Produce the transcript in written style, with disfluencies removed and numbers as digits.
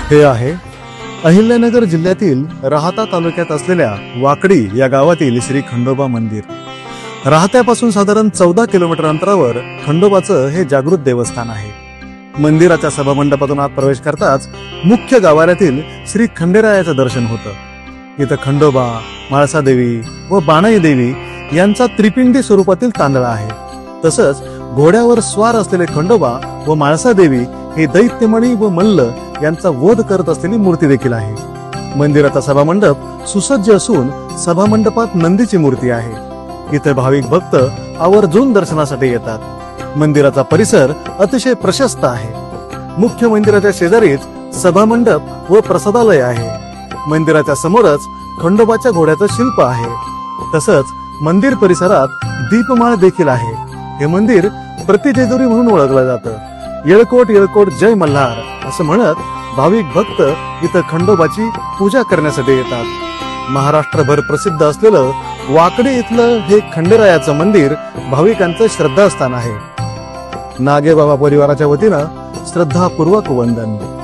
हे आहे अहिल्यानगर जिल्ह्यातील राहाता तालुक्यात असलेल्या वाकडी या गावातील श्री खंडोबा मंदिर. राहत्यापासून साधारण 14 किलोमीटर अंतरावर खंडोबाचं हे जागृत देवस्थान आहे. मंदिराच्या सभामंडपातून आत प्रवेश करताच मुख्य गाभाऱ्यातील श्री खंडेरायाचं दर्शन होतं. इथं खंडोबा, म्हाळसादेवी व बाणाई देवी यांचा त्रिपिंडी स्वरूपातील तांदळा आहे. तसंच घोड्यावर स्वार असलेले खंडोबा व म्हाळसादेवी हे दैत्यमणी व मल्ल यांचा वध करत असलेली मूर्ती देखील आहे. मंदिराचा सभामंडप सुसज्ज असून सभामंडपात नंदीची मूर्ती आहे. इथे भाविक भक्त आवर्जून दर्शनासाठी येतात. मंदिराचा परिसर अतिशय प्रशस्त आहे. मुख्य मंदिराच्या शेजारीच सभामंडप व प्रसादालय आहे. मंदिराच्या समोरच खंडोबाच्या घोड्याचं शिल्प आहे. तसंच मंदिर परिसरात दीपमाळ देखील आहे. हे मंदिर प्रतिजेजुरी म्हणून ओळखलं जातं. येळकोट येळकोट जय मल्हार असं म्हणत भाविक भक्त इथं खंडोबाची पूजा करण्यासाठी येतात. महाराष्ट्रभर प्रसिद्ध असलेलं वाकडी इथलं हे खंडेरायाचं मंदिर भाविकांचं श्रद्धास्थान आहे. नागेबाबा परिवाराच्या वतीनं श्रद्धापूर्वक वंदन.